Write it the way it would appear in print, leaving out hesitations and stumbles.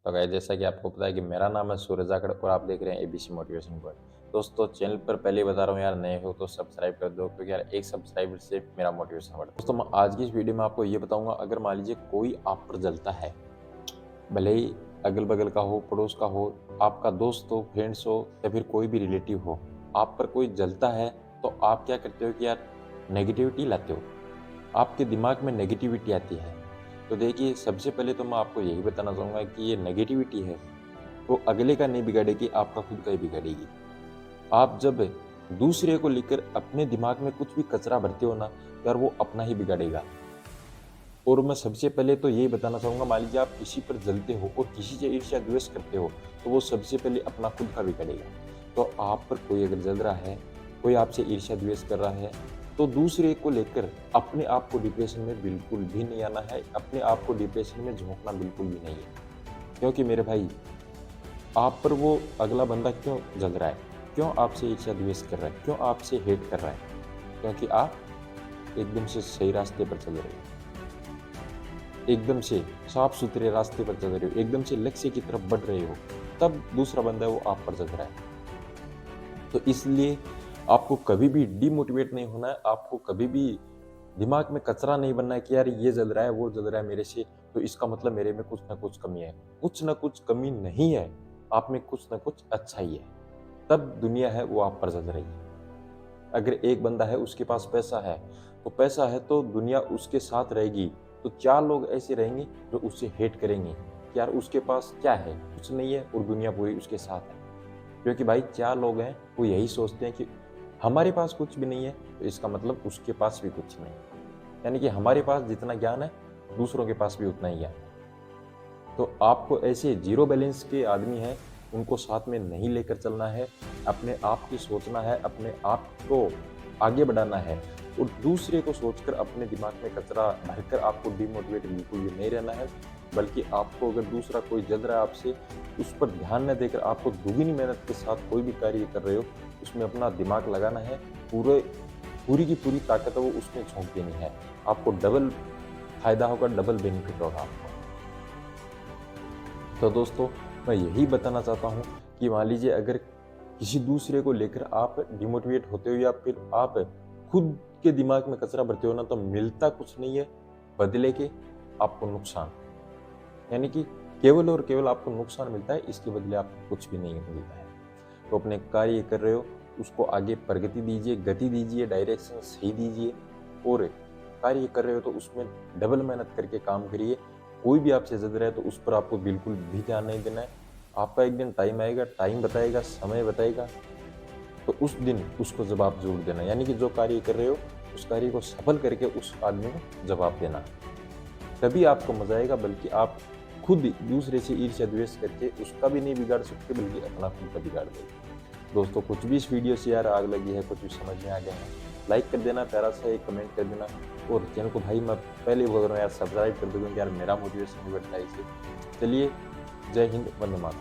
तो गाइस जैसा कि आपको पता है कि मेरा नाम है सूरज जाखड़ और आप देख रहे हैं एबीसी मोटिवेशन वर्ड। दोस्तों चैनल पर पहले बता रहा हूँ यार, नए हो तो सब्सक्राइब कर दो क्योंकि यार एक सब्सक्राइबर से मेरा मोटिवेशन बढ़ता है। दोस्तों मैं आज की इस वीडियो में आपको ये बताऊंगा, अगर मान लीजिए कोई आप पर जलता है, भले ही अगल बगल का हो, पड़ोस का हो, आपका दोस्त हो, फ्रेंड्स हो या फिर कोई भी रिलेटिव हो, आप पर कोई जलता है तो आप क्या करते हो कि यार नेगेटिविटी लाते हो, आपके दिमाग में नेगेटिविटी आती है। तो देखिए सबसे पहले तो मैं आपको यही बताना चाहूँगा कि ये नेगेटिविटी है वो अगले का नहीं बिगाड़ेगी, आपका खुद का ही बिगाड़ेगी। आप जब दूसरे को लेकर अपने दिमाग में कुछ भी कचरा भरते हो ना, तो यार वो अपना ही बिगाड़ेगा। और मैं सबसे पहले तो यही बताना चाहूँगा, मान लीजिए आप किसी पर जलते हो और किसी से ईर्ष्या द्वेष करते हो, तो वो सबसे पहले अपना खुद का बिगाड़ेगा। तो आप पर कोई अगर जल रहा है, कोई आपसे ईर्ष्या द्वेष कर रहा है, तो दूसरे को लेकर अपने आप को डिप्रेशन में बिल्कुल भी नहीं आना है, अपने आप को डिप्रेशन में झोंकना बिल्कुल भी नहीं है। क्योंकि मेरे भाई, आप पर वो अगला बंदा क्यों जल रहा है, क्यों आपसे ईर्ष्या द्वेष कर रहा है, क्यों आपसे हेट कर रहा है? क्योंकि आप एकदम से सही रास्ते पर चल रहे हो, एकदम से साफ सुथरे रास्ते पर चल रहे हो, एकदम से लक्ष्य की तरफ बढ़ रहे हो, तब दूसरा बंदा है वो आप पर जल रहा है। तो इसलिए आपको कभी भी डिमोटिवेट नहीं होना है, आपको कभी भी दिमाग में कचरा नहीं बनना है कि यार ये जल रहा है, वो जल रहा है मेरे से, तो इसका मतलब मेरे में कुछ ना कुछ कमी है। कुछ ना कुछ कमी नहीं है, आप में कुछ ना कुछ अच्छा ही है, तब दुनिया है वो आप पर जल रही है। अगर एक बंदा है उसके पास पैसा है तो दुनिया उसके साथ रहेगी, तो 4 लोग ऐसे रहेंगे जो उससे हेट करेंगे कि यार उसके पास क्या है? कुछ नहीं है और दुनिया पूरी उसके साथ है। क्योंकि भाई 4 लोग हैं, वो यही सोचते हैं कि हमारे पास कुछ भी नहीं है, तो इसका मतलब उसके पास भी कुछ नहीं है। यानी कि हमारे पास जितना ज्ञान है, दूसरों के पास भी उतना ही ज्ञान है। तो आपको ऐसे ज़ीरो बैलेंस के आदमी हैं, उनको साथ में नहीं लेकर चलना है, अपने आप की सोचना है, अपने आप को आगे बढ़ाना है और दूसरे को सोचकर अपने दिमाग में कचरा भरकर आपको डिमोटिवेट बिल्कुल भी नहीं रहना है। बल्कि आपको अगर दूसरा कोई जल रहा है आपसे, उस पर ध्यान न देकर आपको दुगनी मेहनत के साथ कोई भी कार्य कर रहे हो, उसमें अपना दिमाग लगाना है, पूरी की पूरी ताकत है वो उसमें झोंक देनी है। आपको डबल फ़ायदा होगा, डबल बेनिफिट होगा आपको। तो दोस्तों मैं यही बताना चाहता हूँ कि मान लीजिए अगर किसी दूसरे को लेकर आप डिमोटिवेट होते हो या फिर आप खुद के दिमाग में कचरा भरते हो ना, तो मिलता कुछ नहीं है, बदले के आपको नुकसान। यानी कि केवल और केवल आपको नुकसान मिलता है, इसके बदले आपको कुछ भी नहीं मिलता है। तो अपने कार्य कर रहे हो, उसको आगे प्रगति दीजिए, गति दीजिए, डायरेक्शन सही दीजिए और कार्य कर रहे हो तो उसमें डबल मेहनत करके काम करिए। कोई भी आपसे ज़िद रहा है तो उस पर आपको बिल्कुल भी ध्यान नहीं देना है। आपका एक दिन टाइम आएगा, टाइम बताएगा, समय बताएगा, तो उस दिन उसको जवाब ज़रूर देना। यानी कि जो कार्य कर रहे हो, उस कार्य को सफल करके उस आदमी को जवाब देना। तभी आपको मज़ा आएगा, बल्कि आप खुद दूसरे से ईर्ष्या द्वेष करके उसका भी नहीं बिगाड़ सकते, बल्कि अपना खुद का बिगाड़ दोगे। दोस्तों कुछ भी इस वीडियो से यार आग लगी है, कुछ भी समझ में आ गया है, लाइक कर देना, प्यारा सा एक कमेंट कर देना और चैनल को भाई मैं पहले बोल रहा हूँ यार सब्सक्राइब कर दो, क्योंकि यार मेरा मोटिवेशन भी बढ़ता है इससे। चलिए, जय हिंद, वंदे मातरम।